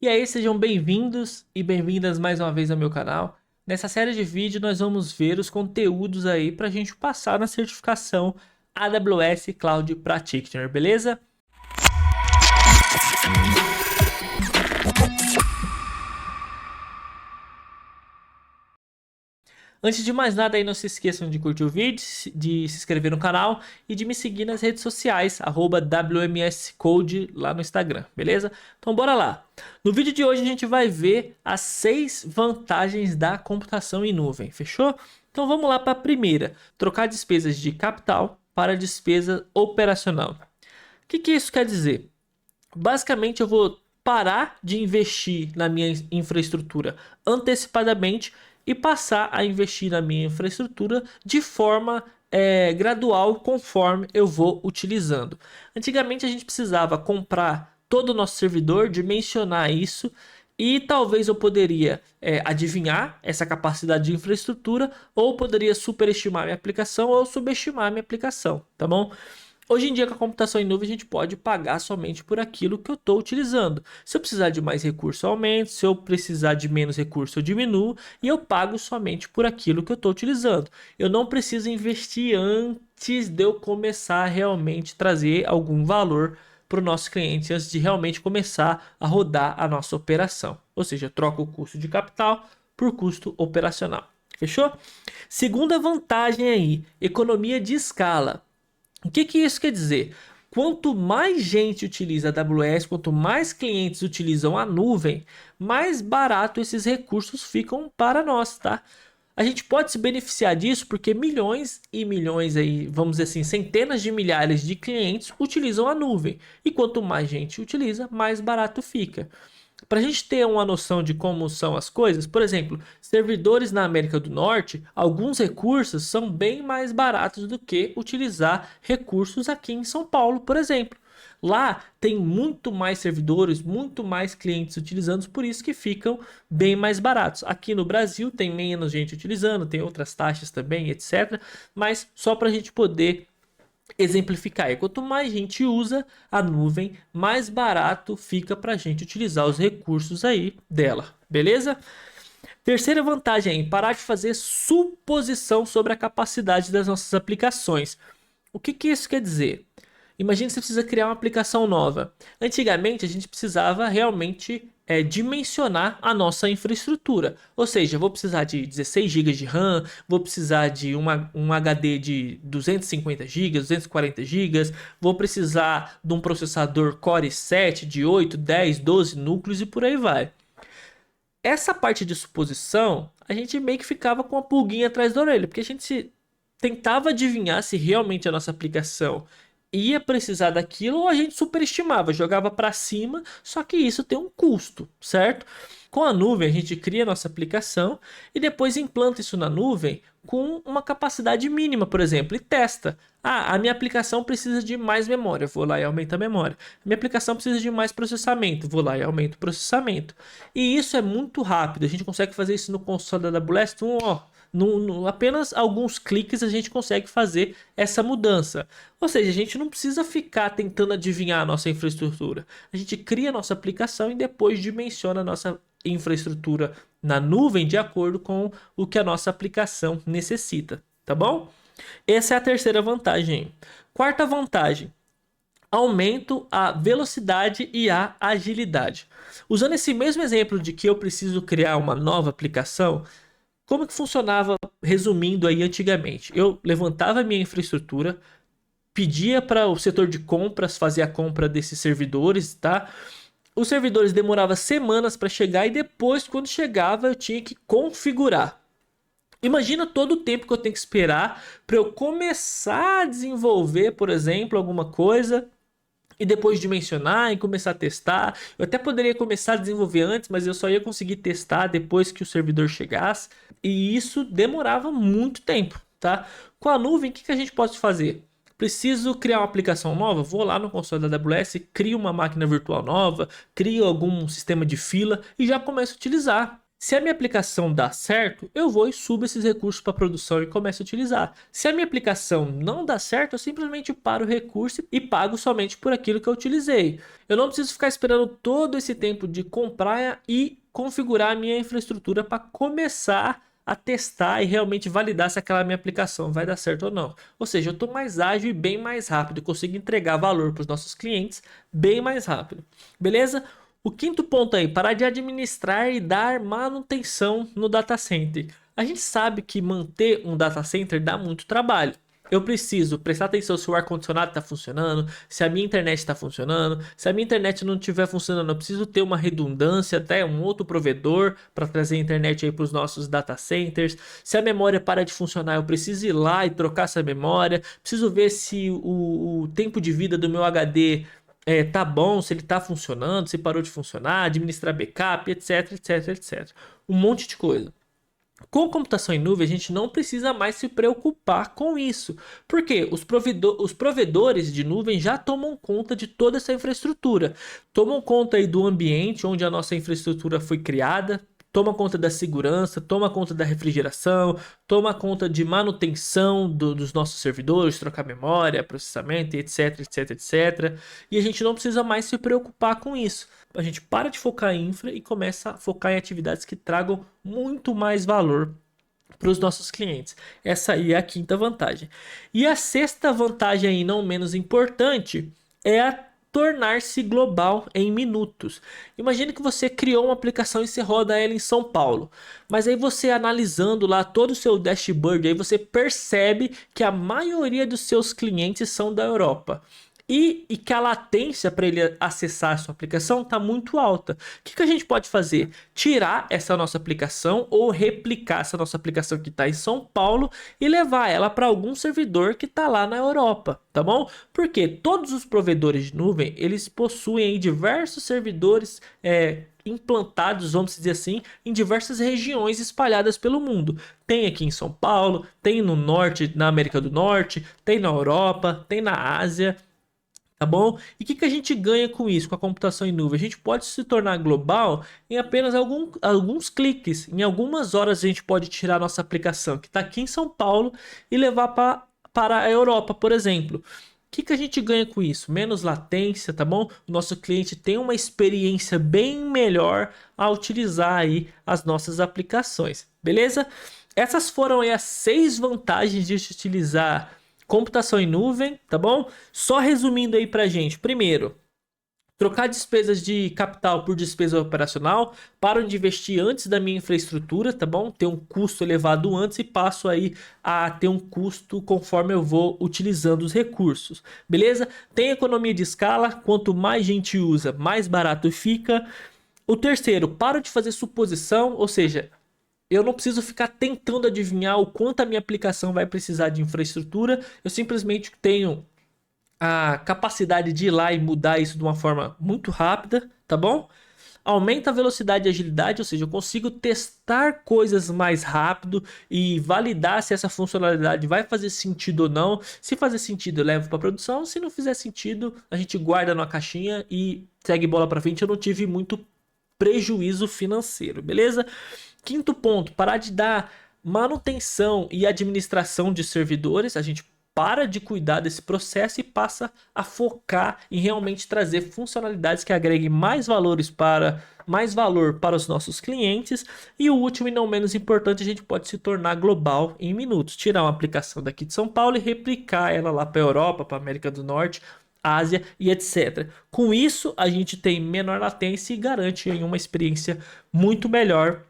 E aí, sejam bem-vindos e bem-vindas mais uma vez ao meu canal. Nessa série de vídeos, nós vamos ver os conteúdos aí para a gente passar na certificação AWS Cloud Practitioner, beleza? Antes de mais nada, aí não se esqueçam de curtir o vídeo, de se inscrever no canal e de me seguir nas redes sociais, @WMSCode lá no Instagram, beleza? Então bora lá. No vídeo de hoje a gente vai ver as 6 vantagens da computação em nuvem, fechou? Então vamos lá para a primeira, trocar despesas de capital para despesa operacional. O que isso quer dizer? Basicamente eu vou parar de investir na minha infraestrutura antecipadamente e passar a investir na minha infraestrutura de forma gradual conforme eu vou utilizando. Antigamente a gente precisava comprar todo o nosso servidor, dimensionar isso e talvez eu poderia adivinhar essa capacidade de infraestrutura ou poderia superestimar minha aplicação ou subestimar minha aplicação, tá bom? Hoje em dia, com a computação em nuvem, a gente pode pagar somente por aquilo que eu estou utilizando. Se eu precisar de mais recurso, eu aumento. Se eu precisar de menos recurso, eu diminuo. E eu pago somente por aquilo que eu estou utilizando. Eu não preciso investir antes de eu começar a realmente trazer algum valor para o nosso cliente, antes de realmente começar a rodar a nossa operação. Ou seja, eu troco o custo de capital por custo operacional. Fechou? Segunda vantagem aí, economia de escala. O que isso quer dizer? Quanto mais gente utiliza a AWS, quanto mais clientes utilizam a nuvem, mais barato esses recursos ficam para nós, tá? A gente pode se beneficiar disso porque milhões e milhões aí, vamos dizer assim, centenas de milhares de clientes utilizam a nuvem. E quanto mais gente utiliza, mais barato fica. Para a gente ter uma noção de como são as coisas, por exemplo, servidores na América do Norte, alguns recursos são bem mais baratos do que utilizar recursos aqui em São Paulo, por exemplo. Lá tem muito mais servidores, muito mais clientes utilizando, por isso que ficam bem mais baratos. Aqui no Brasil tem menos gente utilizando, tem outras taxas também, etc. Mas só para a gente poder exemplificar. E quanto mais gente usa a nuvem, mais barato fica para a gente utilizar os recursos aí dela, beleza? Terceira vantagem aí, parar de fazer suposição sobre a capacidade das nossas aplicações. O que isso quer dizer? Imagina que você precisa criar uma aplicação nova. Antigamente a gente precisava realmente dimensionar a nossa infraestrutura. Ou seja, vou precisar de 16 GB de RAM, vou precisar de um HD de 250 GB, 240 GB, vou precisar de um processador Core i7 de 8, 10, 12 núcleos e por aí vai. Essa parte de suposição, a gente meio que ficava com a pulguinha atrás da orelha, porque a gente tentava adivinhar se realmente a nossa aplicação ia precisar daquilo ou a gente superestimava, jogava para cima, só que isso tem um custo, certo? Com a nuvem, a gente cria a nossa aplicação e depois implanta isso na nuvem com uma capacidade mínima, por exemplo, e testa. Ah, a minha aplicação precisa de mais memória, vou lá e aumento a memória. A minha aplicação precisa de mais processamento, vou lá e aumento o processamento. E isso é muito rápido, a gente consegue fazer isso no console da AWS, apenas alguns cliques a gente consegue fazer essa mudança. Ou seja, a gente não precisa ficar tentando adivinhar a nossa infraestrutura. A gente cria a nossa aplicação e depois dimensiona a nossa infraestrutura na nuvem de acordo com o que a nossa aplicação necessita, tá bom? Essa é a terceira vantagem. Quarta vantagem: aumento a velocidade e a agilidade. Usando esse mesmo exemplo de que eu preciso criar uma nova aplicação, como que funcionava, resumindo aí antigamente? Eu levantava a minha infraestrutura, pedia para o setor de compras fazer a compra desses servidores, tá? Os servidores demoravam semanas para chegar e depois, quando chegava, eu tinha que configurar. Imagina todo o tempo que eu tenho que esperar para eu começar a desenvolver, por exemplo, alguma coisa e depois dimensionar e começar a testar. Eu até poderia começar a desenvolver antes, mas eu só ia conseguir testar depois que o servidor chegasse. E isso demorava muito tempo, tá? Com a nuvem, o que a gente pode fazer? Preciso criar uma aplicação nova? Vou lá no console da AWS, crio uma máquina virtual nova, crio algum sistema de fila e já começo a utilizar. Se a minha aplicação dá certo, eu vou e subo esses recursos para produção e começo a utilizar. Se a minha aplicação não dá certo, eu simplesmente paro o recurso e pago somente por aquilo que eu utilizei. Eu não preciso ficar esperando todo esse tempo de comprar e configurar a minha infraestrutura para começar a testar e realmente validar se aquela minha aplicação vai dar certo ou não. Ou seja, eu estou mais ágil e bem mais rápido, consigo entregar valor para os nossos clientes bem mais rápido. Beleza? O quinto ponto aí, parar de administrar e dar manutenção no data center. A gente sabe que manter um data center dá muito trabalho. Eu preciso prestar atenção se o ar-condicionado está funcionando, se a minha internet está funcionando. Se a minha internet não estiver funcionando, eu preciso ter uma redundância, até um outro provedor para trazer a internet aí para os nossos data centers. Se a memória para de funcionar, eu preciso ir lá e trocar essa memória. Preciso ver se o tempo de vida do meu HD tá bom, se ele tá funcionando, se parou de funcionar, administrar backup, etc, etc, etc. Um monte de coisa. Com computação em nuvem, a gente não precisa mais se preocupar com isso. Porque os provedores de nuvem já tomam conta de toda essa infraestrutura. Tomam conta aí do ambiente onde a nossa infraestrutura foi criada. Toma conta da segurança, toma conta da refrigeração, toma conta de manutenção dos nossos servidores, trocar memória, processamento, etc, etc, etc. E a gente não precisa mais se preocupar com isso. A gente para de focar em infra e começa a focar em atividades que tragam muito mais valor para os nossos clientes. Essa aí é a quinta vantagem. E a sexta vantagem aí, não menos importante, é a tornar-se global em minutos. Imagine que você criou uma aplicação e você roda ela em São Paulo. Mas aí você analisando lá todo o seu dashboard, aí você percebe que a maioria dos seus clientes são da Europa. E que a latência para ele acessar a sua aplicação está muito alta. O que a gente pode fazer? Tirar essa nossa aplicação ou replicar essa nossa aplicação que está em São Paulo e levar ela para algum servidor que está lá na Europa, tá bom? Porque todos os provedores de nuvem, eles possuem diversos servidores implantados, vamos dizer assim, em diversas regiões espalhadas pelo mundo. Tem aqui em São Paulo, tem no norte, na América do Norte, tem na Europa, tem na Ásia. Tá bom? E o que a gente ganha com isso, com a computação em nuvem? A gente pode se tornar global em apenas alguns cliques. Em algumas horas a gente pode tirar a nossa aplicação que está aqui em São Paulo e levar para a Europa, por exemplo. O que a gente ganha com isso? Menos latência, tá bom? O nosso cliente tem uma experiência bem melhor ao utilizar aí as nossas aplicações, beleza? Essas foram aí as 6 vantagens de utilizar computação em nuvem, tá bom? Só resumindo aí pra gente. Primeiro, trocar despesas de capital por despesa operacional. Paro de investir antes da minha infraestrutura, tá bom? Ter um custo elevado antes e passo aí a ter um custo conforme eu vou utilizando os recursos, beleza? Tem economia de escala. Quanto mais gente usa, mais barato fica. O terceiro, paro de fazer suposição, ou seja, eu não preciso ficar tentando adivinhar o quanto a minha aplicação vai precisar de infraestrutura. Eu simplesmente tenho a capacidade de ir lá e mudar isso de uma forma muito rápida, tá bom? Aumenta a velocidade e agilidade, ou seja, eu consigo testar coisas mais rápido e validar se essa funcionalidade vai fazer sentido ou não. Se fazer sentido, eu levo para produção. Se não fizer sentido, a gente guarda numa caixinha e segue bola para frente. Eu não tive muito prejuízo financeiro, beleza? Quinto ponto, parar de dar manutenção e administração de servidores. A gente para de cuidar desse processo e passa a focar em realmente trazer funcionalidades que agreguem mais valor para os nossos clientes. E o último e não menos importante, a gente pode se tornar global em minutos. Tirar uma aplicação daqui de São Paulo e replicar ela lá para a Europa, para a América do Norte, Ásia e etc. Com isso, a gente tem menor latência e garante aí uma experiência muito melhor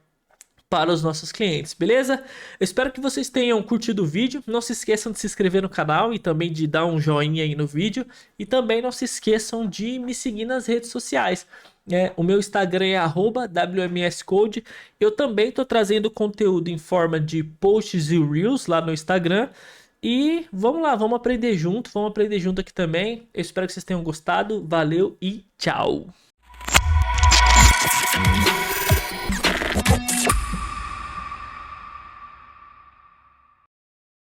para os nossos clientes, beleza? Eu espero que vocês tenham curtido o vídeo. Não se esqueçam de se inscrever no canal e também de dar um joinha aí no vídeo. E também não se esqueçam de me seguir nas redes sociais. O meu Instagram é @wmscode. Eu também estou trazendo conteúdo em forma de posts e reels lá no Instagram. E vamos lá, vamos aprender junto aqui também. Eu espero que vocês tenham gostado. Valeu e tchau!